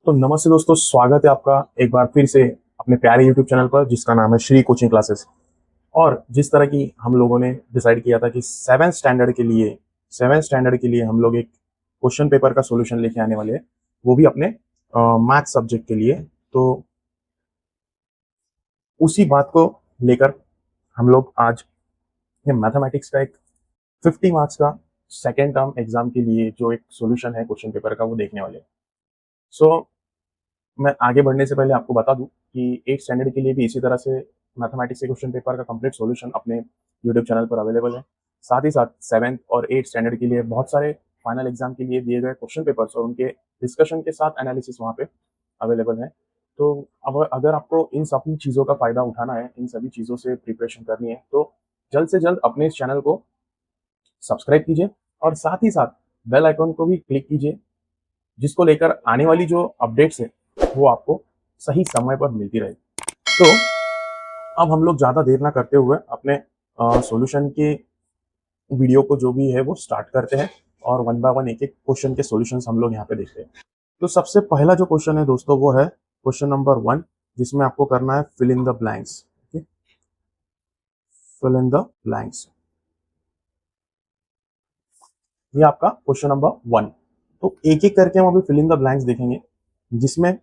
तो नमस्ते दोस्तों, स्वागत है आपका एक बार फिर से अपने प्यारे YouTube चैनल पर जिसका नाम है श्री कोचिंग क्लासेस। और जिस तरह की हम लोगों ने डिसाइड किया था कि सेवेंथ स्टैंडर्ड के लिए हम लोग एक क्वेश्चन पेपर का सॉल्यूशन लेके आने वाले हैं, वो भी अपने मैथ सब्जेक्ट के लिए। तो उसी बात को लेकर हम लोग आज ये मैथमेटिक्स का एक 50 मार्क्स का सेकेंड टर्म एग्जाम के लिए जो एक सॉल्यूशन है क्वेश्चन पेपर का वो देखने वाले हैं। सो मैं आगे बढ़ने से पहले आपको बता दूं कि 8 स्टैंडर्ड के लिए भी इसी तरह से मैथमेटिक्स के क्वेश्चन पेपर का कंप्लीट सॉल्यूशन अपने यूट्यूब चैनल पर अवेलेबल है। साथ ही साथ 7th और 8th स्टैंडर्ड के लिए बहुत सारे फाइनल एग्जाम के लिए दिए गए क्वेश्चन पेपर्स और उनके डिस्कशन के साथ एनालिसिस वहाँ पे अवेलेबल है। तो अब अगर आपको इन सभी चीज़ों का फ़ायदा उठाना है, इन सभी चीज़ों से प्रिपरेशन करनी है, तो जल्द से जल्द अपने इस चैनल को सब्सक्राइब कीजिए और साथ ही साथ बेल आइकन को भी क्लिक कीजिए, जिसको लेकर आने वाली जो अपडेट्स है वो आपको सही समय पर मिलती रहे। तो अब हम लोग ज़्यादा देर ना करते हुए अपने सॉल्यूशन के वीडियो को जो भी है वो स्टार्ट करते हैं और वन बाय वन एक एक क्वेश्चन के सॉल्यूशंस हम लोग यहाँ पे देखते हैं। तो सबसे पहला जो क्वेश्चन है दोस्तों वो है क्वेश्चन नंबर 1, जिसमें आपको करना है fill in the blanks. Fill in the blanks, ये आपका क्वेश्चन नंबर 1। तो एक एक करके हम अभी फिल इन द ब्लैंक्स देखेंगे, जिसमें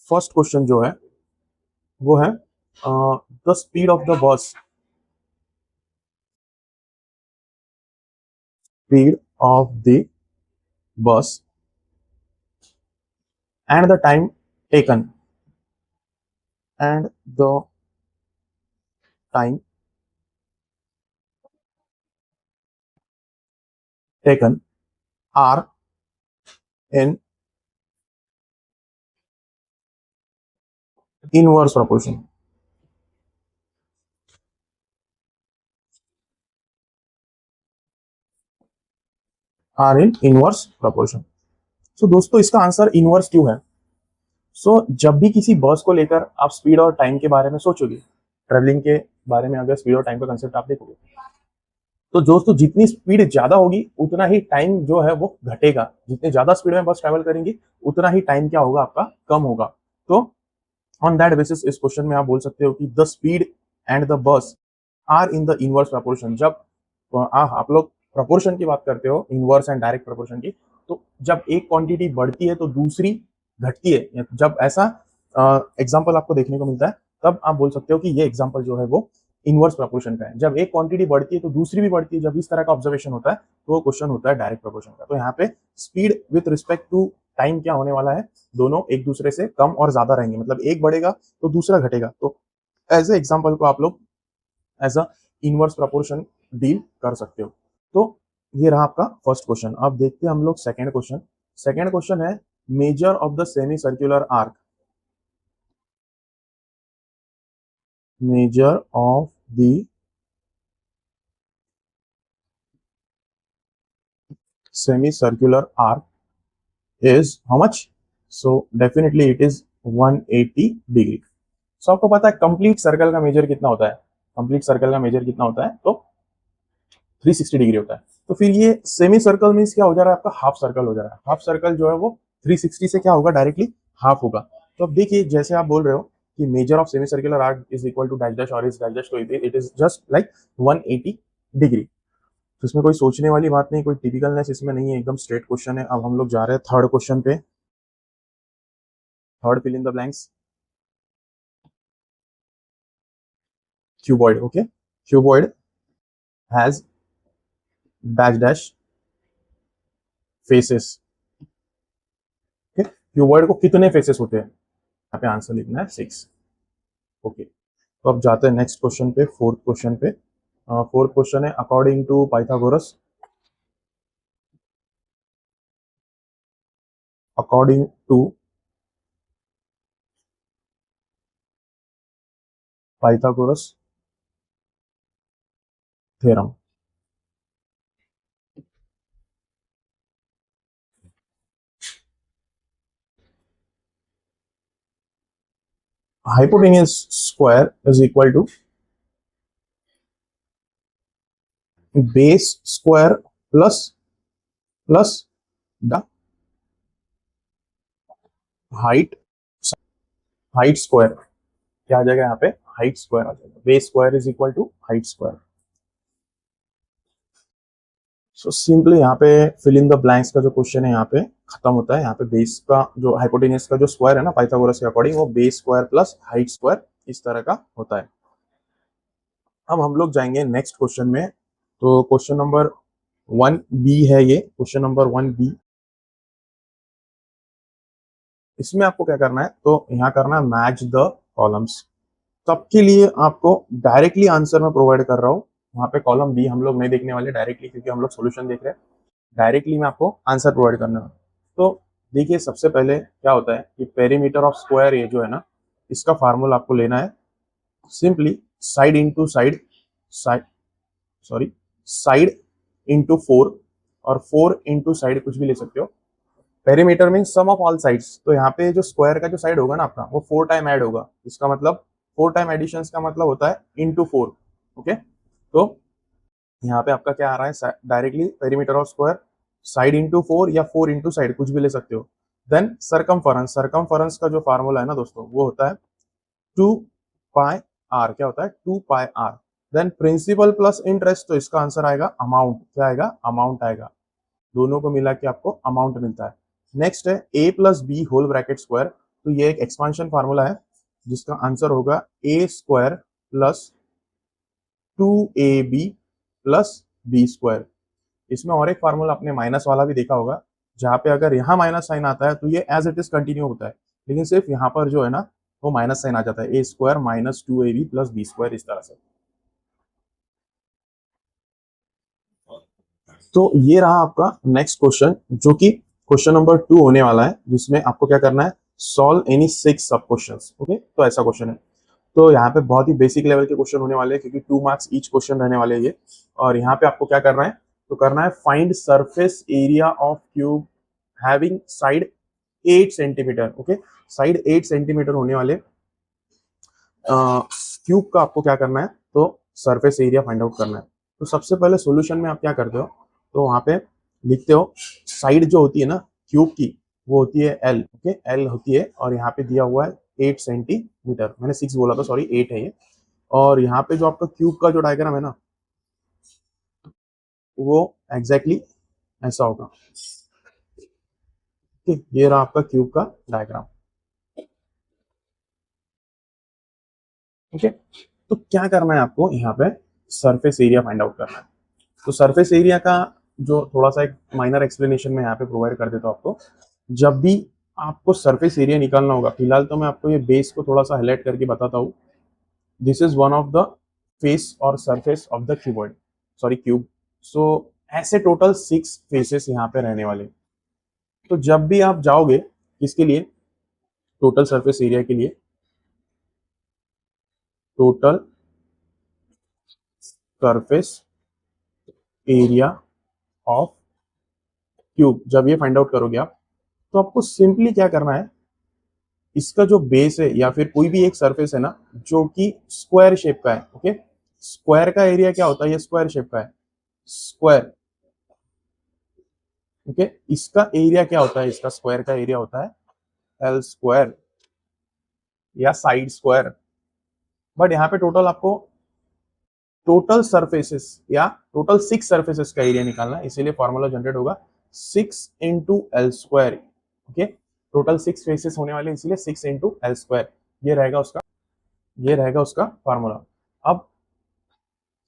फर्स्ट क्वेश्चन जो है वो है the speed of the bus, speed of the bus and the time taken and the time taken are in inverse proportion, are in inverse proportion। सो दोस्तों इसका answer inverse क्यों है? जब भी किसी बस को लेकर आप स्पीड और टाइम के बारे में सोचोगे, ट्रेवलिंग के बारे में अगर स्पीड और टाइम का कंसेप्ट आप देखोगे, तो दोस्तों जितनी स्पीड ज्यादा होगी उतना ही टाइम जो है वो घटेगा। जितने ज्यादा स्पीड में बस ट्रेवल करेंगी उतना ही टाइम क्या होगा आपका, कम होगा। तो ऑन दैट बेसिस इस क्वेश्चन में आप बोल सकते हो कि the speed and the bus are in the inverse proportion. जब आप लोग प्रपोर्शन की बात करते हो, इनवर्स एंड डायरेक्ट प्रपोर्शन की, तो जब एक क्वांटिटी बढ़ती है तो दूसरी घटती है। जब ऐसा एग्जाम्पल आपको देखने को मिलता है तब आप बोल सकते हो कि ये एग्जाम्पल जो है वो इनवर्स प्रपोर्शन का है। जब एक क्वांटिटी बढ़ती है तो दूसरी भी बढ़ती है, जब इस तरह का ऑब्जर्वेशन होता है तो वो क्वेश्चन होता है डायरेक्ट प्रपोर्शन का। तो यहाँ पे speed with respect to time क्या होने वाला है, दोनों एक दूसरे से कम और ज्यादा रहेंगे, मतलब एक बढ़ेगा तो दूसरा घटेगा। तो एज ए एग्जाम्पल को आप लोग as a inverse proportion deal कर सकते हो। तो ये रहा आपका फर्स्ट क्वेश्चन। अब देखते हैं हम लोग सेकेंड क्वेश्चन। सेकेंड क्वेश्चन है measure of the semi circular arc, measure of the semi circular arc is how much? So definitely it is 180 degree. So आपको पता है कंप्लीट सर्कल का मेजर कितना होता है? कंप्लीट सर्कल का मेजर कितना होता है? तो 360 डिग्री होता है। तो फिर ये सेमी सर्कल मीन्स क्या हो जा रहा है आपका? हाफ सर्कल हो जा रहा है। हाफ सर्कल जो है वो 360 से क्या होगा, डायरेक्टली हाफ होगा। तो अब देखिए जैसे आप बोल रहे हो कि measure of semi circular arc is equal to dash dash और इज डैश डैश, तो it is just like 180 degree. तो इसमें कोई सोचने वाली बात नहीं, कोई टिपिकलनेस इसमें नहीं है, एकदम स्ट्रेट क्वेश्चन है। अब हम लोग जा रहे हैं थर्ड क्वेश्चन पे। Third fill in the blanks, cuboid, okay, cuboid has dash dash faces, okay, cuboid को कितने फेसेस होते हैं? यहाँ पे आंसर लिखना है 6। ओके, तो अब जाते हैं नेक्स्ट क्वेश्चन पे, फोर्थ क्वेश्चन पे। फोर्थ क्वेश्चन है according to Pythagoras, according to Pythagoras theorem, hypotenuse square is equal to base square plus the height, height square क्या आ जाएगा यहाँ पे, हाइट स्क्वायर आ जाएगा, base square is equal to height square. So simply यहाँ पे फिल इन द ब्लैंक्स का जो क्वेश्चन है यहाँ पे खत्म होता है। यहाँ पे बेस का जो हाइपोटेनस का जो स्क्वायर है ना पाइथागोरस के अकॉर्डिंग, वो base square plus height square इस तरह का होता है। अब हम लोग जाएंगे नेक्स्ट क्वेश्चन में। तो क्वेश्चन नंबर 1B है ये, क्वेश्चन नंबर 1B। इसमें आपको क्या करना है, तो यहाँ करना है मैच द कॉलम्स। सबके लिए आपको डायरेक्टली आंसर मैं प्रोवाइड कर रहा हूँ, वहां पे कॉलम बी हम लोग नहीं देखने वाले डायरेक्टली, क्योंकि हम लोग सॉल्यूशन देख रहे हैं। डायरेक्टली मैं आपको आंसर प्रोवाइड करना है। तो देखिए सबसे पहले क्या होता है कि पेरीमीटर ऑफ स्क्वायर ये जो है ना, इसका फार्मूला आपको लेना है simply side into side, side sorry side into 4, और 4 इंटू साइड कुछ भी ले सकते हो। Perimeter mean sum of all sides, तो यहाँ पे जो स्क्वायर का जो साइड होगा ना आपका, वो 4 टाइम ऐड होगा। इसका मतलब 4 टाइम एडिशन का मतलब होता है इंटू 4। ओके, तो यहाँ पे आपका क्या आ रहा है, directly perimeter of square side into 4 या 4 इंटू साइड कुछ भी ले सकते हो। देन सरकमफरेंस, सरकमफरेंस का जो फार्मूला है ना दोस्तों, वो होता है 2 पाई आर। क्या होता है, 2 pi R. Then principal plus interest, तो इसका आंसर आएगा अमाउंट। क्या आएगा, अमाउंट आएगा। दोनों को मिला के आपको अमाउंट मिलता है। नेक्स्ट है a plus b whole bracket square, तो ये एक एक्सपांशन फार्मूला है जिसका आंसर होगा a square plus 2ab plus b square. इसमें और एक फार्मूला आपने माइनस वाला भी देखा होगा, जहां पे अगर यहाँ माइनस साइन आता है तो ये एज इट इज कंटिन्यू होता है, लेकिन सिर्फ यहाँ पर जो है ना वो माइनस साइन आ जाता है, a square minus 2ab plus b square, इस तरह से। तो ये रहा आपका नेक्स्ट क्वेश्चन, जो कि क्वेश्चन नंबर 2 होने वाला है, जिसमें आपको क्या करना है, सॉल्व एनी 6 सब क्वेश्चंस। ओके, तो ऐसा क्वेश्चन है। तो यहाँ पे बहुत ही बेसिक लेवल के क्वेश्चन होने वाले हैं, क्योंकि 2 मार्क्स ईच क्वेश्चन रहने वाले हैं ये। और यहाँ पे आपको क्या करना है, तो करना है find surface area of cube having side 8 centimetre. Okay, side 8 centimetre होने वाले क्यूब का आपको क्या करना है, तो सरफेस एरिया फाइंड आउट करना है। तो सबसे पहले सॉल्यूशन में आप क्या करते हो, तो वहां पे लिखते हो साइड जो होती है ना क्यूब की, वो होती है एल। ओके, एल होती है, और यहाँ पे दिया हुआ है 8 सेंटीमीटर। मैंने 6 बोला था, सॉरी 8 है ये। और यहाँ पे जो आपका क्यूब का जो डायग्राम है ना, वो एग्जैक्टली ऐसा होगा। ठीक, ये रहा आपका क्यूब का डायग्राम। ओके, तो क्या करना है आपको, यहाँ पे सरफेस एरिया फाइंड आउट करना है। तो सरफेस एरिया का जो थोड़ा सा एक माइनर एक्सप्लेनेशन में यहाँ पे प्रोवाइड कर देता हूँ आपको। जब भी आपको सरफेस एरिया निकालना होगा, फिलहाल तो मैं आपको ये बेस को थोड़ा सा हाईलाइट करके बताता हूँ। This is one of the face और surface of the cuboid, sorry cube. So ऐसे टोटल 6 फेसेस यहाँ पे रहने वाले। तो जब भी आप जाओगे इसके लिए, टोटल सरफेस एरिया के लिए, total surface area of cube, जब ये फाइंड आउट करोगे आप, तो आपको सिंपली क्या करना है, इसका जो बेस है या फिर कोई भी एक सरफेस है ना जो कि स्क्वायर शेप का है। ओके, स्क्वायर का एरिया क्या होता है, ये स्क्वायर शेप का है, स्क्वायर। ओके, इसका एरिया क्या होता है, इसका स्क्वायर का एरिया होता है एल स्क्वायर या साइड स्क्वायर। बट यहाँ पे टोटल आपको टोटल सरफेसेस या टोटल 6 सरफेसेस का एरिया निकालना है, इसीलिए फॉर्मूला जनरेट होगा 6 into L square. Okay, total 6 faces होने वाले, इसीलिए 6 इंटू एल स्क्वायर, ये रहेगा उसका फॉर्मूला। अब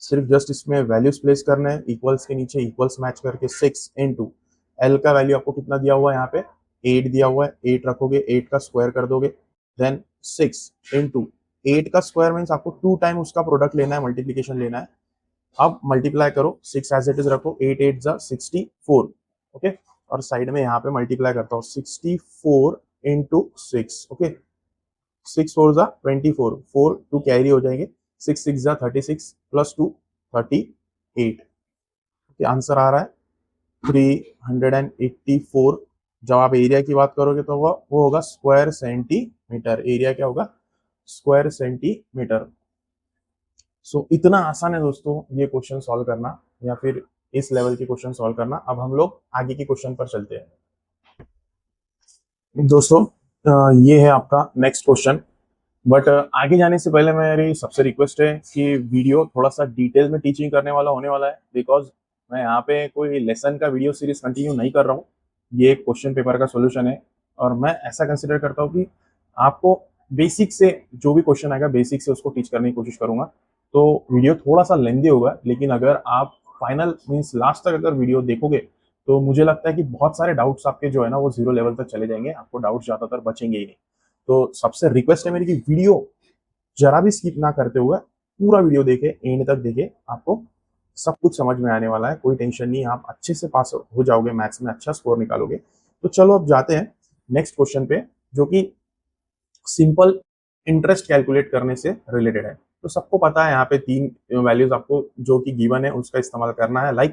सिर्फ जस्ट इसमें वैल्यूज प्लेस करना है, इक्वल्स के नीचे इक्वल्स मैच करके 6 इंटू एल का वैल्यू आपको कितना दिया हुआ है, यहाँ पे 8 दिया हुआ है, 8 रखोगे, 8 का स्क्वायर कर दोगे, देन 6 इंटू 8 का स्क्वायर मीन्स आपको 2 टाइम उसका प्रोडक्ट लेना है, मल्टीप्लीकेशन लेना है। अब मल्टीप्लाई करो, 6 एज इट इज रखो, 8 8 जा 64। ओके, और साइड में यहाँ पे मल्टीप्लाई करता हूँ 64 इंटू 6। ओके, 6 4 जा 24, 4 2 कैरी हो जाएंगे, 6 6 जा 36 प्लस 2 38। आंसर आ रहा है 384। जब आप एरिया की बात करोगे तो वो होगा स्क्वायर सेंटीमीटर। एरिया क्या होगा, स्क्वायर सेंटीमीटर। सो इतना आसान है दोस्तों ये क्वेश्चन सॉल्व करना, या फिर इस लेवल के क्वेश्चन सॉल्व करना। अब हम लोग आगे के क्वेश्चन पर चलते हैं दोस्तों। ये है आपका नेक्स्ट क्वेश्चन। बट आगे जाने से पहले मेरी सबसे रिक्वेस्ट है कि वीडियो थोड़ा सा डिटेल में टीचिंग करने वाला होने वाला है, बिकॉज मैं यहाँ पे कोई लेसन का वीडियो सीरीज कंटिन्यू नहीं कर रहा हूँ। ये एक क्वेश्चन पेपर का सॉल्यूशन है और मैं ऐसा कंसिडर करता हूँ कि आपको बेसिक से जो भी क्वेश्चन आएगा बेसिक से उसको टीच करने की कोशिश करूंगा। तो वीडियो थोड़ा सा लेंदी होगा, लेकिन अगर आप फाइनल मीन्स लास्ट तक अगर वीडियो देखोगे तो मुझे लगता है कि बहुत सारे डाउट्स आपके जो है ना वो जीरो लेवल तक चले जाएंगे, आपको डाउट्स ज्यादातर बचेंगे ही नहीं। तो सबसे रिक्वेस्ट है मेरी कि वीडियो जरा भी स्किप ना करते हुए पूरा वीडियो देखे, एंड तक देखे, आपको सब कुछ समझ में आने वाला है। कोई टेंशन नहीं, आप अच्छे से पास हो जाओगे, मैथ्स में अच्छा स्कोर निकालोगे। तो चलो अब जाते हैं नेक्स्ट क्वेश्चन पे, जो कि सिंपल इंटरेस्ट कैलकुलेट करने से रिलेटेड है। तो सबको पता है यहाँ पे तीन वैल्यूज आपको जो कि गिवन है उसका इस्तेमाल करना है, like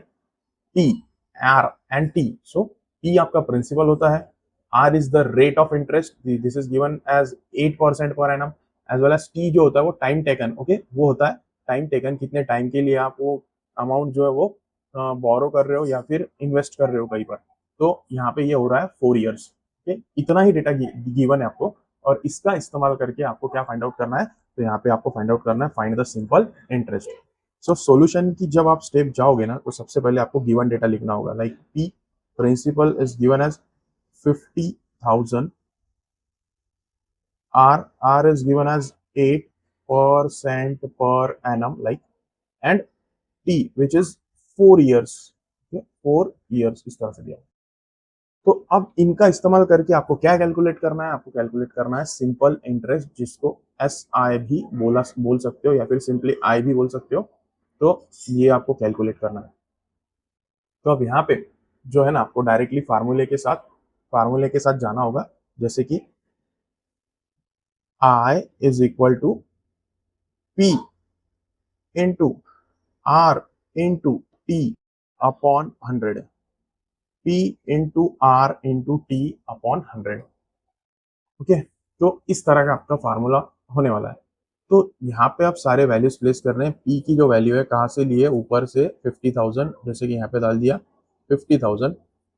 P, R and T. So P आपका प्रिंसिपल होता है, R is the rate of interest, this is given as 8% per annum, as well as T जो होता है वो टाइम टेकन, ओके, वो होता है टाइम टेकन, कितने टाइम के लिए आप वो अमाउंट जो है वो बोरो कर रहे हो या फिर इन्वेस्ट कर रहे हो कहीं पर। तो यहाँ पे ये हो रहा है 4 years, ओके, इतना ही डेटा गिवन है आपको, और इसका इस्तेमाल करके आपको क्या फाइंड आउट करना है, तो यहाँ पे आपको फाइंड आउट करना है find the simple interest. So solution की जब आप स्टेप जाओगे ना, तो सबसे पहले आपको गिवन डेटा लिखना होगा, like P principal is given as 50,000, R is given as 8% per annum, like, and T which is 4 years, okay, 4 years इस तरह से दिया। तो अब इनका इस्तेमाल करके आपको क्या कैलकुलेट करना है, आपको कैलकुलेट करना है सिंपल इंटरेस्ट, जिसको SI भी बोल सकते हो या फिर सिंपली I भी बोल सकते हो। तो ये आपको कैलकुलेट करना है। तो अब यहाँ पे जो है ना आपको डायरेक्टली फार्मूले के साथ जाना होगा, जैसे कि I is equal to P into R into T upon 100, P into R into T upon 100, okay. तो इस तरह का आपका फार्मूला होने वाला है। तो यहाँ पे आप सारे वैल्यूज प्लेस कर रहे हैं। P की जो वैल्यू है कहाँ से लिए, ऊपर से 50,000, जैसे कि यहाँ पे डाल दिया 50,000,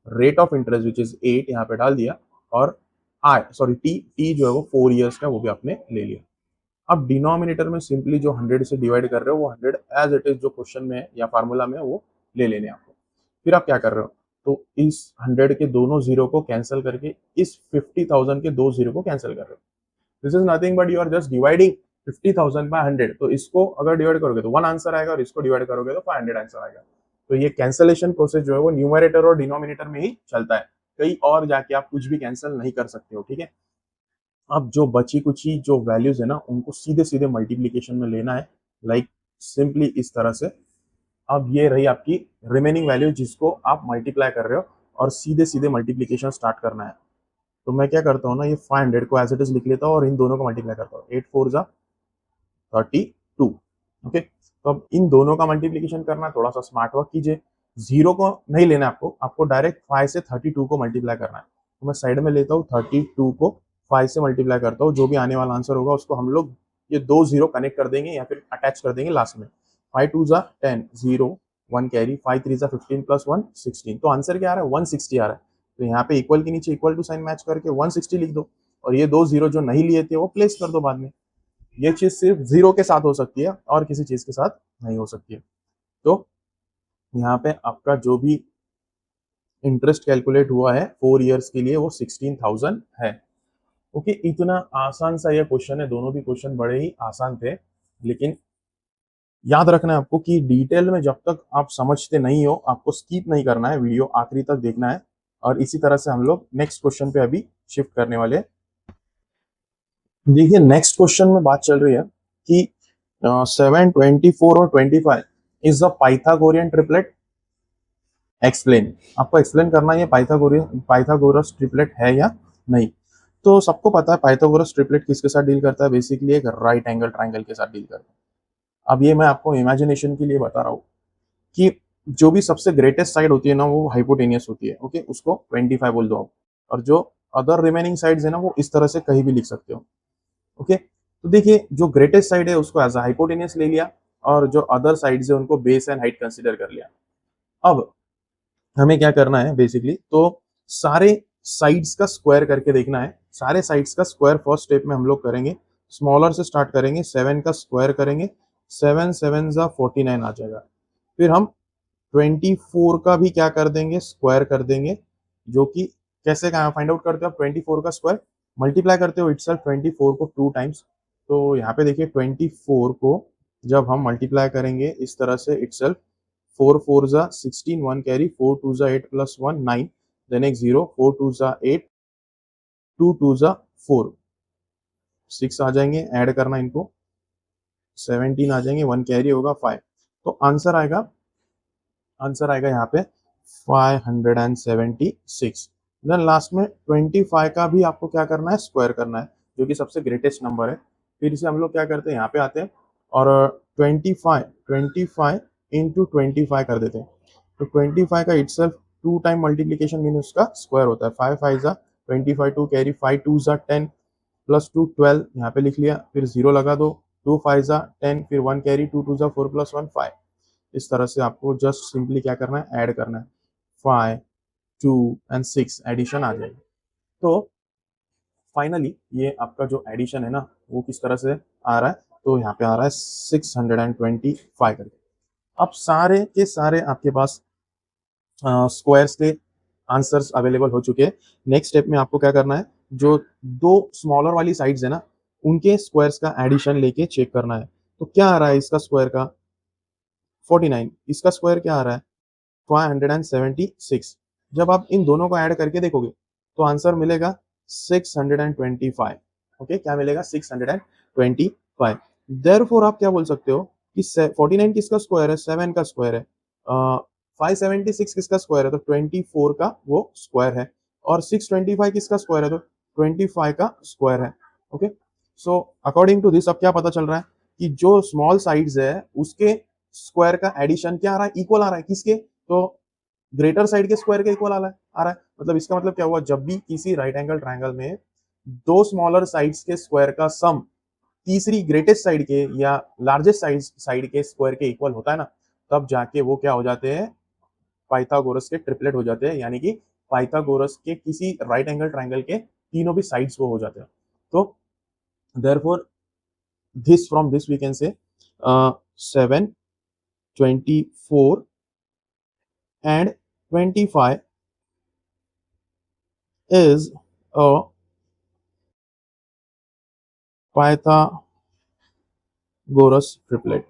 rate of interest which is 8 यहाँ पे डाल दिया, और टी जो है वो 4 years का, वो भी आपने ले लिया। अब डिनोमिनेटर में सिंपली जो 100 से डिवाइड कर रहे हो वो 100 एज इट इज जो क्वेश्चन में है या फार्मूला में है वो ले लेने आपको। फिर आप क्या कर रहे हो, तो इस 100 के दोनों जीरो को कैंसिल करके इस 50,000 के दो जीरो को कैंसिल कर रहे हो। This is nothing but you are just dividing 50,000 by 100। तो इसको अगर डिवाइड करोगे तो 1 आंसर आएगा, और इसको डिवाइड करोगे तो 500 आंसर आएगा। तो ये कैंसलेशन प्रोसेस जो है वो न्यूमरेटर और डिनोमिनेटर में ही चलता है, कहीं और जाके आप कुछ भी कैंसिल नहीं कर सकते हो, ठीक है। अब जो बची कुची जो वैल्यूज है ना उनको सीधे सीधे मल्टीप्लीकेशन में लेना है, लाइक सिंपली इस तरह से। अब ये रही आपकी रिमेनिंग वैल्यू जिसको आप मल्टीप्लाई कर रहे हो, और सीधे सीधे मल्टीप्लीकेशन स्टार्ट करना है। तो मैं क्या करता हूँ ना, ये 500 को एज इट इज लिख लेता हूँ और इन दोनों को मल्टीप्लाई करता हूँ, 8 4 जा 32, ओके। तो अब इन दोनों का मल्टीप्लीकेशन करना है, थोड़ा सा स्मार्ट वर्क कीजिए, जीरो को नहीं लेना है आपको डायरेक्ट 5 से 32 को मल्टीप्लाई करना है। तो मैं साइड में लेता हूँ 32 को 5 से मल्टीप्लाई करता हूँ, जो भी आने वाला आंसर होगा उसको हम लोग ये दो जीरो कनेक्ट कर देंगे या फिर अटैच कर देंगे लास्ट में। 5 2 जा 10, 0 1 कैरी, 5 3 जा 15 प्लस 1 16। तो आंसर क्या आ रहा है, 160 आ रहा है। तो यहाँ पे इक्वल के नीचे इक्वल टू साइन मैच करके 160 लिख दो, और ये दो जीरो जो नहीं लिए थे वो प्लेस कर दो बाद में। ये चीज सिर्फ जीरो के साथ हो सकती है और किसी चीज के साथ नहीं हो सकती है। तो यहाँ पे आपका जो भी इंटरेस्ट कैलकुलेट हुआ है 4 years के लिए वो 16,000 है, ओके। इतना आसान सा ये क्वेश्चन है, दोनों भी क्वेश्चन बड़े ही आसान थे, लेकिन याद रखना है आपको कि डिटेल में जब तक आप समझते नहीं हो आपको स्किप नहीं करना है, वीडियो आखिरी तक देखना है। और इसी तरह से हम लोग नेक्स्ट क्वेश्चन पे अभी शिफ्ट करने वाले हैं। देखिए नेक्स्ट क्वेश्चन में बात चल रही है कि 7 24 और 25 is the Pythagorean triplet, explain. आपको एक्सप्लेन करना है ये पाइथागोरस ट्रिपलेट है या नहीं। तो सबको पता है पाइथागोरस ट्रिपलेट किसके साथ डील करता है, बेसिकली एक राइट एंगल ट्राइंगल के साथ डील करता है। अब ये मैं आपको इमेजिनेशन के लिए बता रहा हूँ कि जो भी सबसे ग्रेटेस्ट साइड होती है ना वो हाइपोटेनियस होती है, ओके, उसको 25 बोल दो आप, और जो अदर रिमेनिंग साइड्स है ना वो इस तरह से कहीं भी लिख सकते हो, ओके। तो देखिए जो ग्रेटेस्ट साइड है उसको एज हाइपोटेनियस ले लिया, और जो अदर साइड्स है उनको बेस एंड हाइट कंसिडर कर लिया। अब हमें क्या करना है बेसिकली, तो सारे साइड्स का स्क्वायर करके देखना है सारे साइड्स का स्क्वायर फर्स्ट स्टेप में हम लोग करेंगे। स्मॉलर से स्टार्ट करेंगे, 7 का स्क्वायर करेंगे, 7 7 जा 49 आ जाएगा। फिर हम 24 का भी क्या कर देंगे, स्क्वायर कर देंगे, जो कि कैसे फाइंड आउट करते हो आप 24 का स्क्वायर, मल्टीप्लाई करते हो इटसेल्फ 24 को 2 टाइम्स। तो यहाँ पे देखिए 24 को जब हम मल्टीप्लाई करेंगे इस तरह से इटसेल्फ, 4 4 जा 16, 1 कैरी, 4 2 जा 8 प्लस 1 9, देन एक 0, 4 2 जा 8, 2 2 जा 4, 6 आ जाएंगे, ऐड करना इनको, 17 आ जाएंगे, 1 कैरी होगा 5। तो आंसर आएगा यहाँ पे 576। देन लास्ट में 25 का भी आपको क्या करना है, स्क्वायर करना है, जो कि सबसे ग्रेटेस्ट नंबर है। फिर से हम लोग क्या करते हैं, यहाँ पे आते हैं और 25 इंटू 25 कर देते हैं। तो 25 का इटसेल्फ 2 टाइम मल्टीप्लीकेशन मीन उसका स्क्वायर होता है। 5 5 जा 25, 2 कैरी, 5 2 जा 10 प्लस 2 12, यहाँ पे लिख लिया, फिर 0 लगा दो, 2 5 जा 10, फिर 1 कैरी, 2 2 जा 4 प्लस 1 5। इस तरह से आपको जस्ट सिंपली क्या करना है, ऐड करना है, 5 2 एंड 6 एडिशन आ जाएगी। तो फाइनली ये आपका जो एडिशन है ना वो किस तरह से आ रहा है, तो यहाँ पे आ रहा है 625 करके। अब सारे के सारे आपके पास स्क्वायर्स के आंसर्स अवेलेबल हो चुके हैं। नेक्स्ट स्टेप में आपको क्या करना है, जो दो स्मॉलर वाली साइड्स है ना उनके स्क्वायर्स का एडिशन लेके चेक करना है। तो क्या आ रहा है इसका स्क्वायर का 49, इसका स्क्वायर क्या आ रहा है 576। जब आप इन दोनों को ऐड करके देखोगे तो आंसर मिलेगा 625। ओके, क्या मिलेगा 625। देयरफॉर आप क्या बोल सकते हो कि 49 किसका स्क्वायर है, 7 का स्क्वायर है, 576 किसका स्क्वायर है, तो 24 का वो स्क्वायर है, और 625 किसका स्क्वायर है, तो 25 का स्क्वायर है। Okay, so according to this अब क्या पता चल रहा है कि जो स्मॉल साइड्स है उसके स्क्वायर का एडिशन क्या आ रहा है, इक्वल आ रहा है किसके, तो ग्रेटर साइड के स्क्वायर के इक्वल आ रहा है। मतलब इसका मतलब क्या हुआ, जब भी किसी राइट एंगल ट्रायंगल में दो स्मॉलर साइड्स के स्क्वायर का सम तीसरी ग्रेटेस्ट साइड के या लार्जेस्ट साइड के स्क्वायर के इक्वल होता है ना, तब जाके वो क्या हो जाते हैं, पाइथागोरस के ट्रिपलेट हो जाते हैं, यानी कि पाइथागोरस के किसी राइट एंगल ट्रायंगल के तीनों भी साइड्स वो हो जाते हैं। तो therefore this from this we can say 7 24 and 25 is a Pythagoras triplet।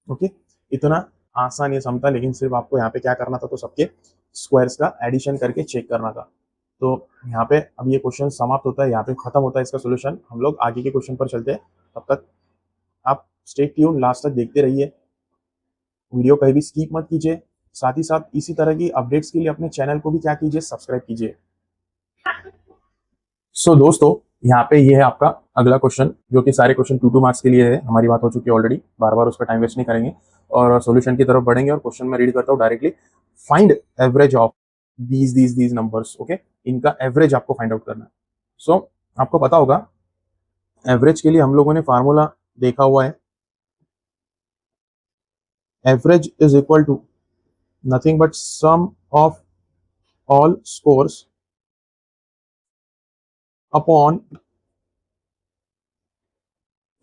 Okay, इतना आसान ये सम था, लेकिन सिर्फ आपको यहाँ पे क्या करना था, तो सबके स्क्वायर्स का एडिशन करके चेक करना था। तो यहाँ पे अब ये क्वेश्चन समाप्त होता है, यहाँ पे खत्म होता है इसका सोल्यूशन। हम लोग आगे के क्वेश्चन पर चलते हैं, तब तक आप स्टे ट्यून, लास्ट तक देखते रहिए, वीडियो कहीं भी स्किप मत कीजिए। साथ ही साथ इसी तरह की अपडेट्स के लिए अपने चैनल को भी क्या कीजिए, सब्सक्राइब कीजिए। सो दोस्तों, यहाँ पे ये है आपका अगला क्वेश्चन, जो कि सारे क्वेश्चन 2 मार्क्स के लिए है। हमारी बात हो चुकी है ऑलरेडी, बार बार उस पर टाइम वेस्ट नहीं करेंगे और सॉल्यूशन की तरफ बढ़ेंगे। और क्वेश्चन में रीड करता हूँ directly, find average of these numbers. Okay, इनका एवरेज आपको फाइंड आउट करना है। सो आपको पता होगा एवरेज के लिए हम लोगों ने फार्मूला देखा हुआ है, average is equal to nothing but sum of all scores upon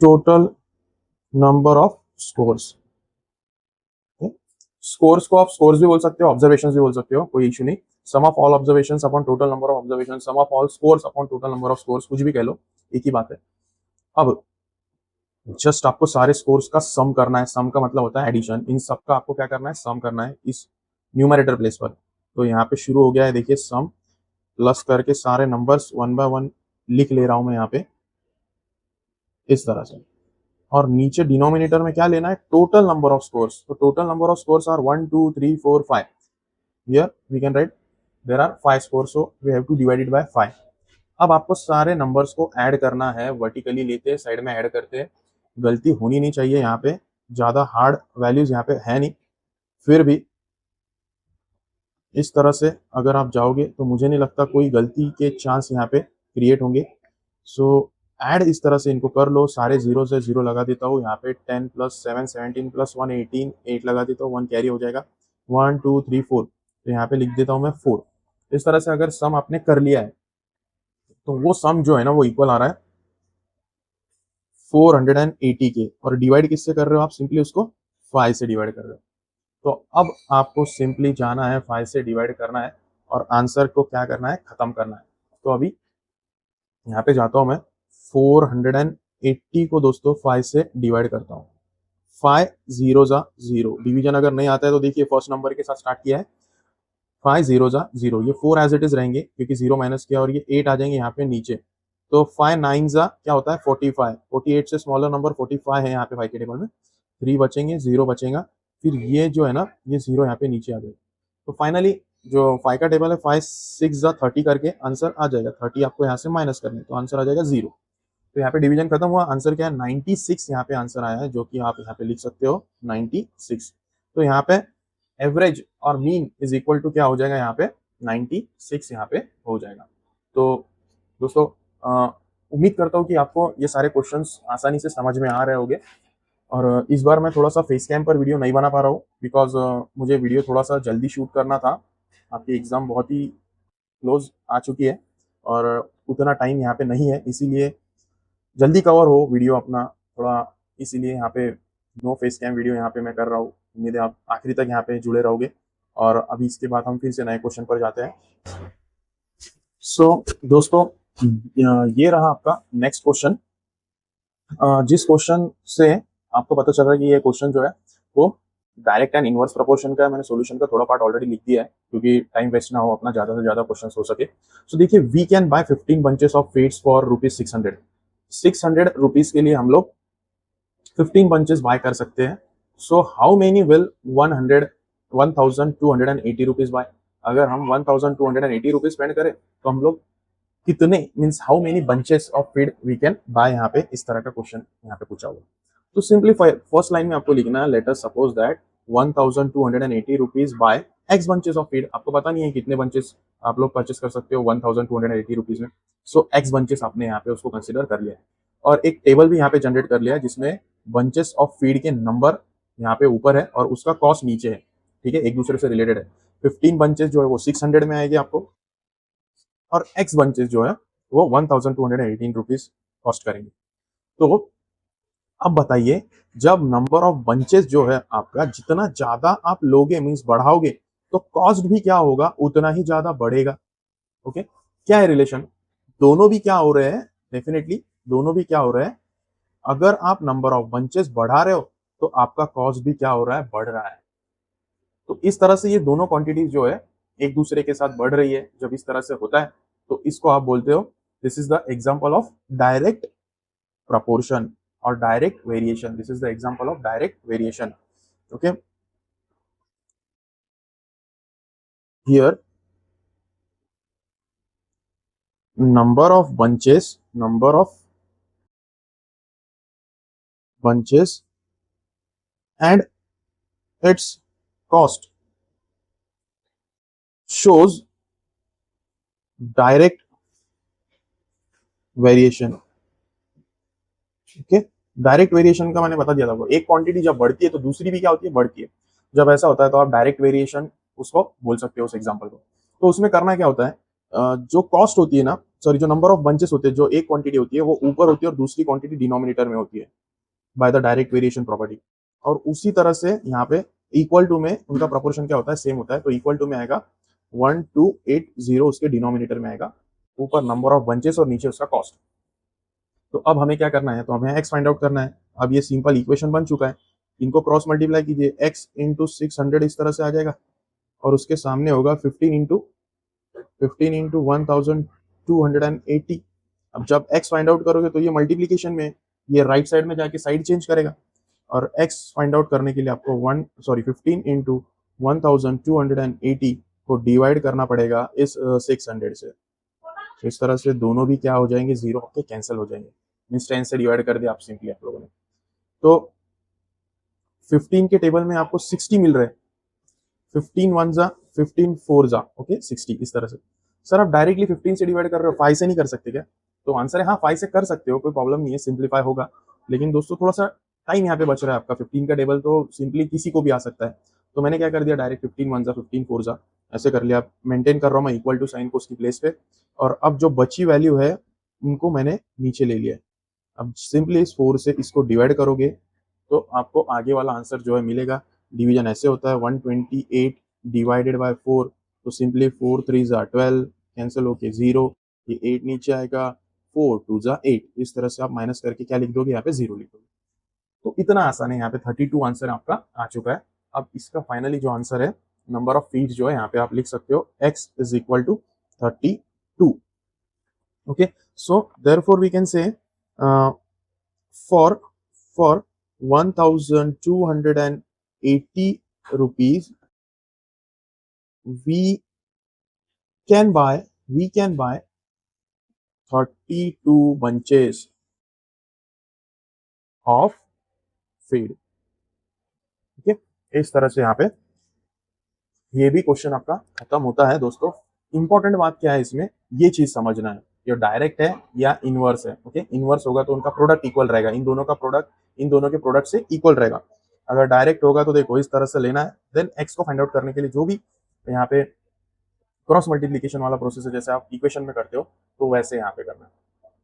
total number of scores. Scores को आप स्कोर्स भी बोल सकते हो, ऑब्जर्वेशंस भी बोल सकते हो, कोई इशू नहीं। Sum of all observations upon total number of observation, sum of all scores upon total number of scores, कुछ भी कह लो, एक ही बात है। अब जस्ट आपको सारे स्कोर्स का सम करना है, सम का मतलब होता है एडिशन। इन सब का आपको क्या करना है, सम करना है इस न्यूमरेटर प्लेस पर। तो यहाँ पे शुरू हो गया है, देखिए सम, प्लस करके सारे नंबर्स 1 बाय 1 लिख ले रहा हूं मैं यहाँ पे इस तरह से, और नीचे डिनोमिनेटर में क्या लेना है, टोटल नंबर ऑफ स्कोर्स। तो total number of scores are 1 2 3 4 5। Here we can write there are 5 scores, so we have to divide it by 5। अब आपको सारे नंबर्स को ऐड करना है, वर्टिकली लेते हैं, साइड में ऐड करते हैं। गलती होनी नहीं चाहिए, यहाँ पे ज्यादा हार्ड वैल्यूज यहाँ पे है नहीं, फिर भी इस तरह से अगर आप जाओगे तो मुझे नहीं लगता कोई गलती के चांस यहाँ पे क्रिएट होंगे। सो ऐड इस तरह से इनको कर लो, सारे जीरो से जीरो लगा देता हूँ यहाँ पे, 10 प्लस 7 17 प्लस 1 18, 8 लगा देता हूँ, 1 कैरी हो जाएगा, 1 2 3 4, तो यहाँ पे लिख देता हूँ मैं 4। इस तरह से अगर सम आपने कर लिया है तो वो सम जो है ना वो इक्वल आ रहा है 480 के, और डिवाइड किससे कर रहे हो आप, सिंपली उसको 5 से डिवाइड कर रहे हो। तो अब आपको सिंपली जाना है 5 से डिवाइड करना है और आंसर को क्या करना है, खत्म करना है। तो अभी यहाँ पे जाता हूँ मैं, 480 को दोस्तों 5 से डिवाइड करता हूँ। 5 जीरो जा जीरो, डिवीजन अगर नहीं आता है तो देखिए फर्स्ट नंबर के साथ स्टार्ट किया है, 5 जीरो जा जीरो, ये 4 एज इट इज रहेंगे क्योंकि जीरो माइनस किया, और ये 8 आ जाएंगे यहाँ पे नीचे। तो 5 नाइन जा क्या होता है 45, 48 से स्मॉलर नंबर 45 है यहाँ पे 5 के टेबल में, 3 बचेंगे, 0 बचेगा, फिर ये जो है ना ये 0 यहाँ पे नीचे आ जाएगा। तो फाइनली जो 5 का टेबल है 5 6 जा 30 करके आंसर आ जाएगा, 30 आपको यहाँ से माइनस करना है तो आंसर आ जाएगा 0। तो यहाँ पे डिवीजन खत्म हुआ, आंसर क्या है 96 यहाँ पे आंसर आया है, जो कि आप यहाँ पे लिख सकते हो 96। तो यहाँ पे एवरेज और मीन इज इक्वल टू क्या हो जाएगा, यहाँ पे 96 यहाँ पे हो जाएगा। तो दोस्तों उम्मीद करता हूँ कि आपको ये सारे क्वेश्चंस आसानी से समझ में आ रहे होंगे। और इस बार मैं थोड़ा सा फेस कैम पर वीडियो नहीं बना पा रहा हूँ बिकॉज मुझे वीडियो थोड़ा सा जल्दी शूट करना था। आपकी एग्ज़ाम बहुत ही क्लोज आ चुकी है और उतना टाइम यहाँ पे नहीं है, इसीलिए जल्दी कवर हो वीडियो अपना थोड़ा, इसीलिए यहाँ पे नो फेस कैम वीडियो यहाँ पे मैं कर रहा हूँ। उम्मीद है आप आखिरी तक यहाँ पे जुड़े रहोगे। और अभी इसके बाद हम फिर से नए क्वेश्चन पर जाते हैं। दोस्तों ये रहा आपका नेक्स्ट क्वेश्चन। जिस क्वेश्चन से आपको पता चल रहा है कि ये क्वेश्चन जो है वो डायरेक्ट एंड इनवर्स प्रोपोर्शन का है। मैंने सॉल्यूशन का थोड़ा पार्ट ऑलरेडी लिख दिया है क्योंकि टाइम वेस्ट ना हो अपना, ज्यादा से ज्यादा क्वेश्चन हो सके। सो देखिए, we can buy 15 bunches of feeds for ₹600। 600 rupees के लिए हम लोग 15 बंचेस बाय कर सकते हैं। So how many will 1280 rupees buy. अगर हम 1280 रुपीज स्पेंड करें तो हम लोग कितने, means how many bunches of feed we can buy, यहाँ पे इस तरह का क्वेश्चन यहाँ पे पूछा हुआ। तो सिंपली फर्स्ट लाइन में आपको लिखना है, let us suppose that 1280 rupees buy x bunches of feed. आपको पता नहीं है कितने बंचेस आप लोग परचेस कर सकते हो 1280 रुपीज में। सो एक्स बंचेस आपने यहाँ पे उसको कंसिडर कर लिया है और एक टेबल भी यहाँ पे जनरेट कर लिया है जिसमें बंचेस ऑफ फीड के नंबर यहाँ पे ऊपर है और उसका कॉस्ट नीचे है। ठीक है, एक दूसरे से रिलेटेड है। 15 बंचेस जो है वो 600 में आएगी आपको और एक्स बंचेस जो है वो 1218 रुपीज कॉस्ट करेंगे। तो अब बताइए, जब नंबर ऑफ बंचेस जो है आपका जितना ज्यादा आप लोगे मींस बढ़ाओगे तो कॉस्ट भी क्या होगा, उतना ही ज्यादा बढ़ेगा। ओके, क्या है रिलेशन, दोनों भी क्या हो रहे हैं, डेफिनेटली दोनों भी क्या हो रहे हैं, अगर आप नंबर ऑफ बंचेस बढ़ा रहे हो तो आपका कॉस्ट भी क्या हो रहा है, बढ़ रहा है। तो इस तरह से ये दोनों क्वांटिटीज जो है एक दूसरे के साथ बढ़ रही है। जब इस तरह से होता है तो इसको आप बोलते हो, this is the example of direct proportion or direct variation. This is the example of direct variation. Okay, here number of bunches and its cost shows direct variation. Okay, direct variation का मैंने बता दिया था, वो एक quantity जब बढ़ती है तो दूसरी भी क्या होती है, बढ़ती है। जब ऐसा होता है तो आप डायरेक्ट वेरिएशन उसको बोल सकते हो उस एग्जांपल को। तो उसमें करना क्या होता है, जो कॉस्ट होती है ना, सॉरी जो नंबर ऑफ बंचेस होते हैं, जो एक क्वांटिटी होती है वो ऊपर होती है और दूसरी क्वांटिटी डिनोमिनेटर में होती है by the direct variation property. और उसी तरह से यहाँ पे इक्वल टू में उनका प्रोपोर्शन क्या होता है, सेम होता है। तो इक्वल टू में आएगा 1280 उसके डिनोमिनेटर में आएगा, ऊपर नंबर ऑफ बंचेस और नीचे उसका कॉस्ट। तो अब हमें क्या करना है, तो हमें x फाइंड आउट करना है। अब ये सिंपल इक्वेशन बन चुका है, इनको क्रॉस मल्टीप्लाई कीजिए, x इंटू 600 इस तरह से आ जाएगा और उसके सामने होगा 15 इंटू 1280। अब जब x फाइंड आउट करोगे तो ये मल्टीप्लीकेशन में, ये राइट साइड में जाके साइड चेंज करेगा और x फाइंड आउट करने के लिए आपको 15 इंटू 1280 को डिवाइड करना पड़ेगा इस 600 से। तो इस तरह से दोनों भी क्या हो जाएंगे, जीरो होके कैंसिल हो जाएंगे। मींस 10 से डिवाइड कर दिया आप सिंपली आप लोगों ने। तो 15 के टेबल में आपको 60 मिल रहे हैं, 15 वन जा 15 फोर जा ओके 60 इस तरह से। सर आप डायरेक्टली 15 से डिवाइड कर रहे हो, 5 से नहीं कर सकते क्या? तो आंसर है हाँ 5 से कर सकते हो, कोई प्रॉब्लम नहीं है, सिंप्लीफाई होगा। लेकिन दोस्तों थोड़ा सा टाइम यहाँ पे बच रहा है आपका। 15 का टेबल तो सिंपली किसी को भी आ सकता है, तो मैंने क्या कर दिया, डायरेक्ट 15 वन जा 15 फोर जा ऐसे कर लिया। मेंटेन कर रहा हूँ मैं इक्वल टू साइन को उसकी प्लेस पे, और अब जो बची वैल्यू है उनको मैंने नीचे ले लिया है। अब सिंपली इस 4 से इसको डिवाइड करोगे तो आपको आगे वाला आंसर जो है मिलेगा। डिवीजन ऐसे होता है 128 डिवाइडेड बाय 4, तो सिंपली 4 3 जा 12, कैंसिल होके 0, ये 8 नीचे आएगा, 4 2 जा 8, इस तरह से आप माइनस करके क्या लिख दोगे, यहाँ पे 0 लिख दोगे। तो इतना आसान है, यहाँ पे 32 आंसर आपका आ चुका है। अब इसका फाइनली जो आंसर है, नंबर ऑफ फीट जो है यहाँ पे आप लिख सकते हो x is equal to 32। Okay, so therefore we can say for 1280 rupees we can buy 32 bunches of feed। ठीक है, इस तरह से यहाँ पे ये भी क्वेश्चन आपका खत्म होता है। दोस्तों इंपॉर्टेंट बात क्या है इसमें, ये चीज समझना है, ये डायरेक्ट है या इनवर्स है। ओके, इनवर्स होगा तो उनका प्रोडक्ट इक्वल रहेगा, इन दोनों का प्रोडक्ट इन दोनों के प्रोडक्ट से इक्वल रहेगा। अगर डायरेक्ट होगा तो देखो इस तरह से लेना है, देन एक्स को फाइंड आउट करने के लिए जो भी यहाँ पे क्रॉस मल्टीप्लीकेशन वाला प्रोसेस है, जैसे आप इक्वेशन में करते हो तो वैसे यहाँ पे करना है।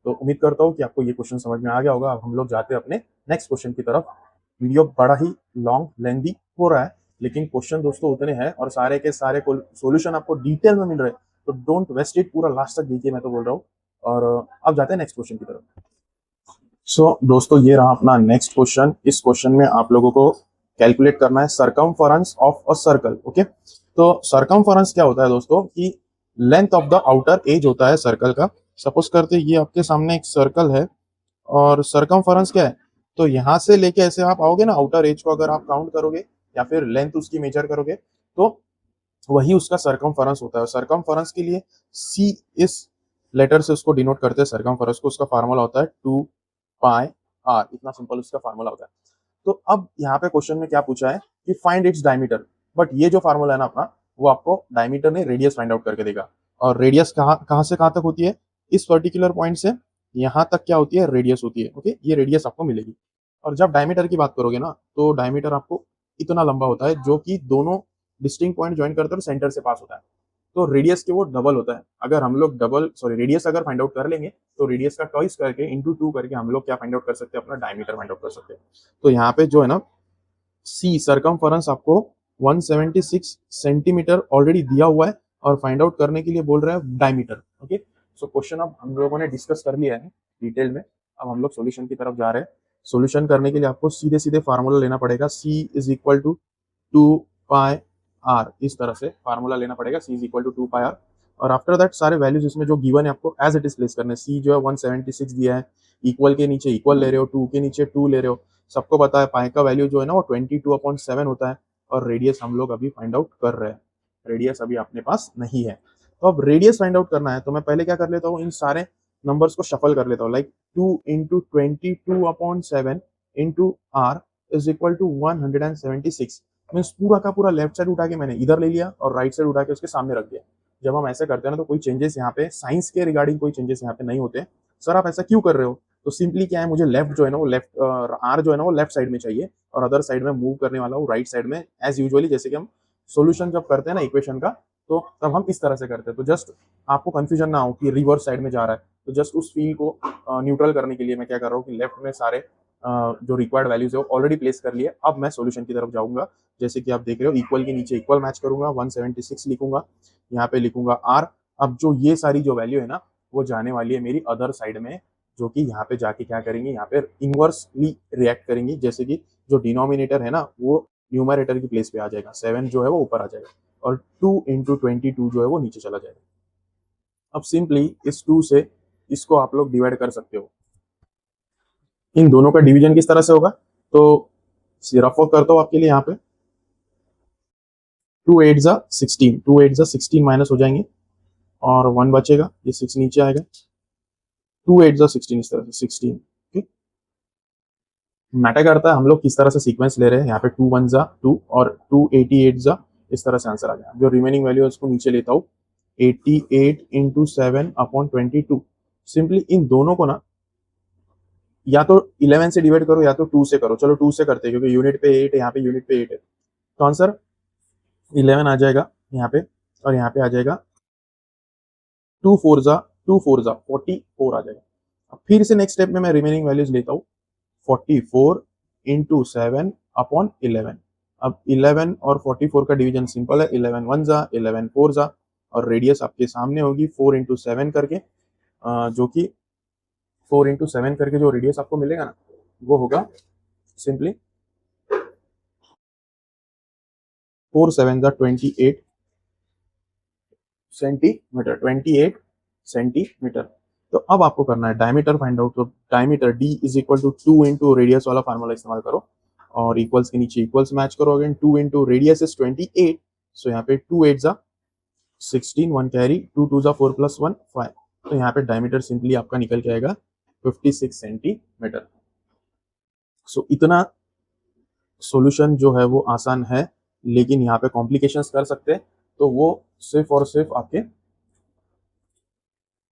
तो उम्मीद करता हूँ कि आपको ये क्वेश्चन समझ में आ गया होगा। अब हम लोग जाते हैं अपने नेक्स्ट क्वेश्चन की तरफ। वीडियो बड़ा ही लॉन्ग लेंदी हो रहा है, लेकिन क्वेश्चन दोस्तों उतने हैं और सारे के सारे सॉल्यूशन आपको डिटेल में मिल रहे हैं, तो डोंट वेस्ट इट, पूरा लास्ट तक देखिए, मैं तो बोल रहा हूँ। और अब जाते हैं नेक्स्ट क्वेश्चन की तरफ। सो दोस्तों ये रहा अपना नेक्स्ट क्वेश्चन। इस क्वेश्चन में आप लोगों को कैलकुलेट करना है circumference of a circle. Okay, तो सरकमफरेंस क्या होता है दोस्तों, कि length of the outer as होता है सर्कल का। सपोज करते ये आपके सामने एक सर्कल है और सरकमफरेंस क्या है, तो यहाँ से लेके ऐसे आप आओगे ना, आउटर एज को अगर आप काउंट करोगे या फिर लेंथ उसकी मेजर करोगे तो वही उसका सरकमफरेंस होता है। सरकमफरेंस के लिए सी इस लेटर से उसको डिनोट करते हैं सरकमफरेंस को, उसका फार्मूला होता है 2 पाई आर, इतना सिंपल उसका फार्मूला होता है। तो अब यहाँ पे क्वेश्चन में क्या पूछा है कि फाइंड इट्स डायमीटर, बट ये जो फार्मूला है ना अपना, वो आपको डायमीटर नहीं रेडियस फाइंड आउट करके देगा। और रेडियस कहाँ से कहाँ तक होती है, इस पर्टिकुलर पॉइंट से यहाँ तक क्या होती है, रेडियस होती है। ओके, ये रेडियस आपको मिलेगी। और जब डायमीटर की बात करोगे ना, तो डायमीटर आपको इतना लंबा होता है जो कि दोनों डिस्टिंक्ट पॉइंट ज्वाइन करते हैं, सेंटर से पास होता है। तो रेडियस के वो डबल होता है। अगर हम लोग रेडियस अगर फाइंड आउट कर लेंगे तो रेडियस का ट्वाइस करके इंटू 2 करके हम लोग क्या फाइंड आउट कर सकते हैं, अपना डायमीटर फाइंड आउट कर सकते हैं। तो यहाँ पे जो है ना, सी सरकमफरेंस आपको 176 सेंटीमीटर ऑलरेडी दिया हुआ है और फाइंड आउट करने के लिए बोल रहा है डायमीटर। ओके, सो क्वेश्चन अब हम लोगों ने डिस्कस कर लिया है डिटेल में। अब हम लोग सॉल्यूशन की तरफ जा रहे हैं। सॉल्यूशन करने के लिए आपको सीधे सीधे फार्मूला लेना पड़ेगा, C is equal to 2 pi R, इस तरह से फार्मूला लेना पड़ेगा, C is equal to 2 pi R. और आफ्टर दैट सारे वैल्यूज इसमें जो गिवन है आपको एज इट इज प्लेस करने। सी जो है 176 दिया है, इक्वल के नीचे इक्वल ले रहे हो, 2 के नीचे 2 ले रहे हो। सबको पता है पाई का वैल्यू जो है ना वो 22/7 होता है, और रेडियस हम लोग अभी फाइंड आउट कर रहे हैं। रेडियस अभी अपने पास नहीं है, तो अब रेडियस फाइंड आउट करना है। तो मैं पहले क्या कर लेता हूँ, इन सारे नंबर्स को शफल कर लेता हूँ, like 2 into 22/7 into r is equal to 176। मीन्स पूरा का पूरा लेफ्ट साइड उठा के मैंने इधर ले लिया और राइट साइड उठा के उसके सामने रख दिया। जब हम ऐसे करते हैं ना तो कोई चेंजेस यहाँ पे साइंस के रिगार्डिंग कोई चेंजेस यहाँ पे नहीं होते। सर आप ऐसा क्यों कर रहे हो, तो सिंपली क्या है, मुझे लेफ्ट जो है ना वो लेफ्ट आर जो है ना वो लेफ्ट साइड में चाहिए और अदर साइड में मूव करने वाला वो राइट साइड में। एज यूजुअली जैसे कि हम सोल्यूशन जब करते हैं ना इक्वेशन का, तो तब हम इस तरह से करते हैं। तो जस्ट आपको कंफ्यूजन ना हो कि रिवर्स साइड में जा रहा है, तो जस्ट उस फील को न्यूट्रल करने के लिए मैं क्या कर रहा हूँ कि लेफ्ट में सारे जो रिक्वायर्ड वैल्यूज है वो ऑलरेडी प्लेस कर लिए। अब मैं सॉल्यूशन की तरफ जाऊंगा। जैसे कि आप देख रहे हो, इक्वल के नीचे इक्वल मैच करूंगा, 176 लिखूंगा, यहाँ पे लिखूंगा आर। अब जो ये सारी जो वैल्यू है ना वो जाने वाली है मेरी अदर साइड में, जो कि यहाँ पे जाके क्या करेंगे, यहाँ पे इनवर्सली रिएक्ट करेंगी। जैसे कि जो डिनोमिनेटर है ना वो न्यूमरेटर की प्लेस पे आ जाएगा, 7 जो है वो ऊपर आ जाएगा और 2 इंटू 22 जो है वो नीचे चला जाएगा। अब सिंपली इस 2 से इसको आप लोग डिवाइड कर सकते हो। इन दोनों का डिवीजन किस तरह से होगा, तो रफ वर्क करता हूँ आपके लिए। यहाँ पे 2 8 जा 16, 2 8 जा 16 माइनस हो जाएंगे और 1 बचेगा, ये 6 नीचे आएगा। 2 8 जा 16, इस तरह से 16। ठीक, मैटर करता है हम लोग किस तरह से सीक्वेंस ले रहे हैं। यहाँ पे 2 1 जा 2 और 2 88 जा, इस तरह से आंसर आ गया। जो रिमेनिंग वैल्यू है उसको नीचे लेता हूँ, 88 इंटू 7/22। सिंपली इन दोनों को ना या तो 11 से डिवाइड करो या तो 2 से करो। चलो 2 से करते हैं क्योंकि यूनिट पे 8 है, यहाँ पे यूनिट पे 8 है। तो आंसर 11 आ जाएगा यहाँ पे, और यहाँ पे आ जाएगा 2 4 जा 44 आ जाएगा। अब फिर से नेक्स्ट स्टेप में मैं रिमेनिंग वैल्यूज लेता हूँ, 44 इंटू 7/11। अब 11 और 44 का डिवीजन सिंपल है, 11 1 जा 11 4 जा, और रेडियस आपके सामने होगी 4 इंटू 7 करके, जो कि 4 इंटू 7 करके जो रेडियस आपको मिलेगा ना, वो होगा सिंपली 4 7 जा 28 सेंटीमीटर, 28 सेंटीमीटर। तो अब आपको करना है डायमीटर फाइंड आउट। तो diameter d is equal to 2 into radius वाला फार्मूला इस्तेमाल करो, और इक्वल्स के नीचे इक्वल्स मैच करो again. 2 into radius is 28, so यहाँ पे 2 8 जा 16, 1 कैरी, 2 2 जा 4 प्लस 1 5। तो यहाँ पे डायमीटर सिंपली आपका निकल के आएगा 56 सेंटीमीटर। सो इतना सॉल्यूशन जो है वो आसान है, लेकिन यहाँ पे कॉम्प्लिकेशंस कर सकते हैं, तो वो सिर्फ और सिर्फ आपके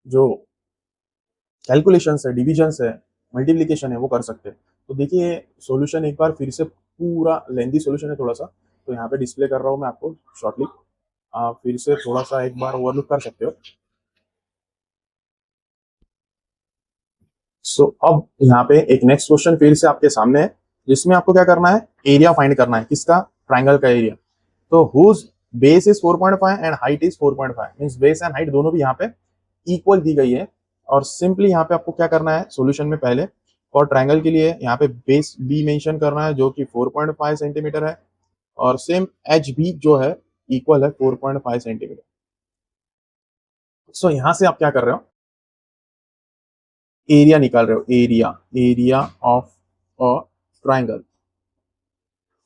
जो कैलकुलेशंस है, डिविजन्स है, मल्टीप्लिकेशन है, वो कर सकते हैं। तो देखिए सॉल्यूशन एक बार फिर से, पूरा लेंथी सॉल्यूशन है थोड़ा सा, तो यहाँ पे डिस्प्ले कर रहा हूँ मैं आपको शॉर्टली, आप फिर से थोड़ा सा एक बार ओवरलुक कर सकते हो। सो अब यहाँ पे एक नेक्स्ट क्वेश्चन फिर से आपके सामने है, जिसमें आपको क्या करना है, एरिया फाइंड करना है, किसका, ट्राइंगल का एरिया। तो whose base is 4.5 and height is 4.5, means base and height दोनों भी यहाँ पे इक्वल दी गई है। और सिंपली यहाँ पे आपको क्या करना है सॉल्यूशन में, पहले फॉर ट्राइंगल के लिए यहाँ पे बेस बी मेंशन करना है जो कि 4.5 सेंटीमीटर है, और सेम एच भी जो है इक्वल है 4.5 सेंटीमीटर। सो यहाँ से आप क्या कर रहे हो, एरिया निकाल रहे हो, area of a triangle.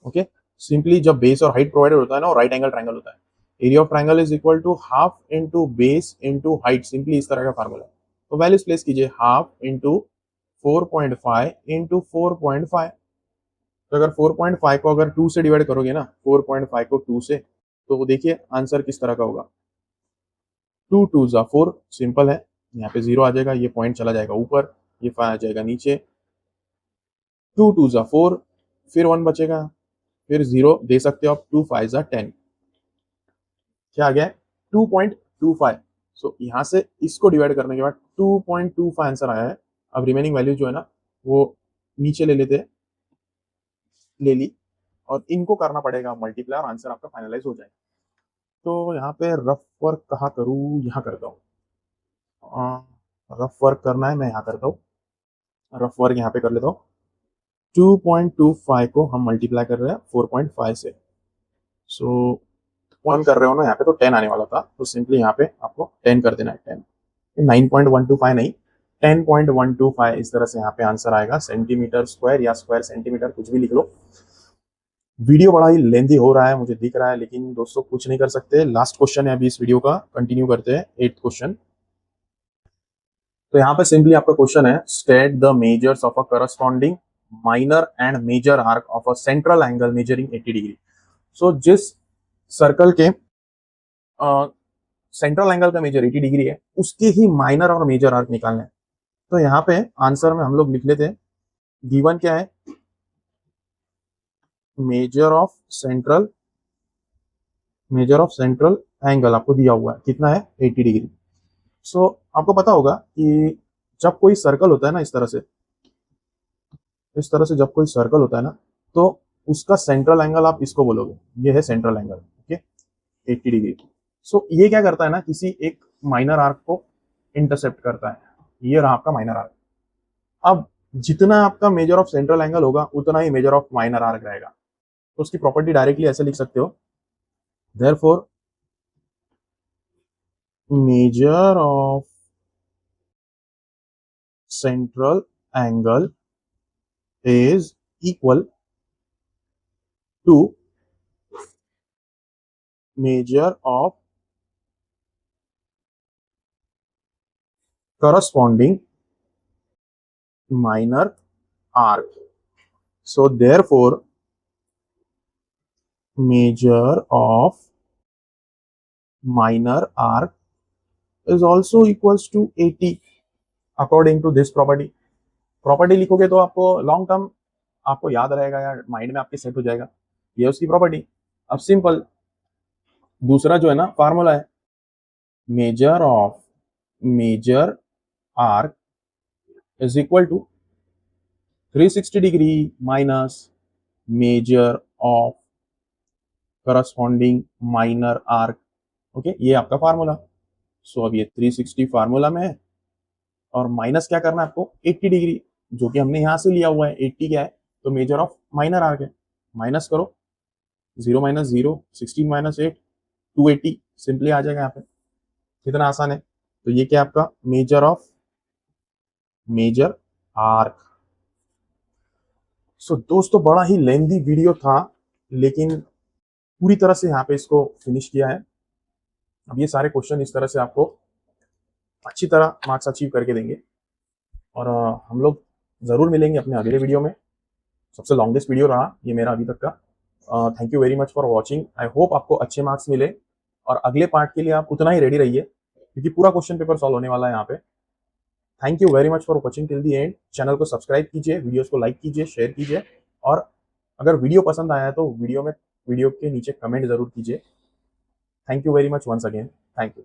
Okay, simply जब बेस और हाइट प्रोवाइडेड होता है ना, और राइट एंगल ट्राइंगल होता है, area of triangle is equal to half into base into height, simply इस तरह का फार्मूला। तो वैल्यूज प्लेस कीजिए, हाफ इंटू 4.5 इंटू 4.5। तो अगर 4.5 को अगर 2 से डिवाइड करोगे ना, 4.5 को 2 से, तो देखिए आंसर किस तरह का होगा, 2 2 जा 4, सिंपल है, यहाँ पे 0 आ जाएगा, ये पॉइंट चला जाएगा ऊपर, ये 5 आ जाएगा नीचे, 2 2 जा 4, फिर 1 बचेगा, फिर 0 दे सकते हो आप, 2 5 जा 10, क्या आ गया है 2.25। सो यहाँ से इसको डिवाइड करने के बाद 2.25 आंसर आया है। अब रिमेनिंग वैल्यू जो है ना, वो नीचे ले लेते हैं, ले ली, और इनको करना पड़ेगा मल्टीप्लाई, और आंसर आपका फाइनलाइज हो जाएगा। तो यहाँ पे रफ वर्क कहाँ करूँ, यहाँ करता हूँ, रफ वर्क करना है, मैं यहाँ करता हूँ, रफ वर्क यहाँ पे कर लेता हूँ। 2.25 को हम मल्टीप्लाई कर रहे हैं 4.5 से, सो 1 कर रहे हो ना यहाँ पे, तो 10 आने वाला था, तो सिंपली यहाँ पे आपको 10 कर देना है, 10, 9.125 नहीं, 10.125, इस तरह से यहाँ पे आंसर आएगा, सेंटीमीटर स्क्वायर या स्क्वायर सेंटीमीटर, कुछ भी लिख लो। वीडियो बड़ा ही लेंथी हो रहा है मुझे दिख रहा है, लेकिन दोस्तों कुछ नहीं कर सकते, लास्ट क्वेश्चन है अभी इस वीडियो का, कंटिन्यू करते हैं 8th क्वेश्चन। तो यहाँ पे सिंपली आपका क्वेश्चन है, state the measures of a corresponding minor and major arc of a central angle measuring 80 degree. So जिस सर्कल के सेंट्रल एंगल का मेजर 80 डिग्री है, उसके ही माइनर और मेजर आर्क निकालने हैं। तो यहाँ पे आंसर में हम लोग लिख लेते हैं, गिवन क्या है, मेजर ऑफ सेंट्रल एंगल आपको दिया हुआ है, कितना है 80 डिग्री। सो आपको पता होगा कि जब कोई सर्कल होता है ना, इस तरह से, इस तरह से जब कोई सर्कल होता है ना, तो उसका सेंट्रल एंगल आप इसको बोलोगे, ये है सेंट्रल एंगल, ओके, 80 डिग्री। सो ये क्या करता है ना, किसी एक माइनर आर्क को इंटरसेप्ट करता है, ये रहा आपका माइनर आर्क। अब जितना आपका मेजर ऑफ सेंट्रल एंगल होगा, उतना ही मेजर ऑफ माइनर आर्क रहेगा। तो उसकी प्रॉपर्टी डायरेक्टली ऐसे लिख सकते हो, therefore measure of central angle is equal to measure of corresponding minor arc. So therefore measure of minor arc is also equals to 80 according to this property. Property लिखोगे तो आपको लॉन्ग टर्म आपको याद रहेगा, या माइंड में आपके set हो जाएगा, ये उसकी प्रॉपर्टी। अब सिंपल, दूसरा जो है ना फार्मूला है, major arc is equal to 360 degree minus measure of corresponding minor arc. Okay, ये आपका फार्मूला। सो अब ये 360 फार्मूला में है और माइनस क्या करना है आपको 80 डिग्री, जो कि हमने यहां से लिया हुआ है। 80 क्या है, तो मेजर ऑफ माइनर आर्क है। माइनस करो, 0 माइनस 0, 16 माइनस 8, 280 सिंपली आ जाएगा यहाँ पे। कितना आसान है। तो ये क्या आपका मेजर आर्क। सो दोस्तों बड़ा ही लेंथी वीडियो था, लेकिन पूरी तरह से यहाँ पे इसको फिनिश किया है। अब ये सारे क्वेश्चन इस तरह से आपको अच्छी तरह मार्क्स अचीव करके देंगे और हम लोग जरूर मिलेंगे अपने अगले वीडियो में। सबसे लॉन्गेस्ट वीडियो रहा ये मेरा अभी तक का। Thank you very much for watching. I hope आपको अच्छे मार्क्स मिले और अगले पार्ट के लिए आप उतना ही रेडी रहिए, क्योंकि पूरा क्वेश्चन पेपर सॉल्व होने वाला है यहाँ पे। Thank you very much for watching till the and. Channel को सब्सक्राइब कीजिए, वीडियोस को लाइक कीजिए, शेयर कीजिए और अगर वीडियो पसंद आया है तो वीडियो के नीचे कमेंट जरूर कीजिए। Thank you very much once again. Thank you.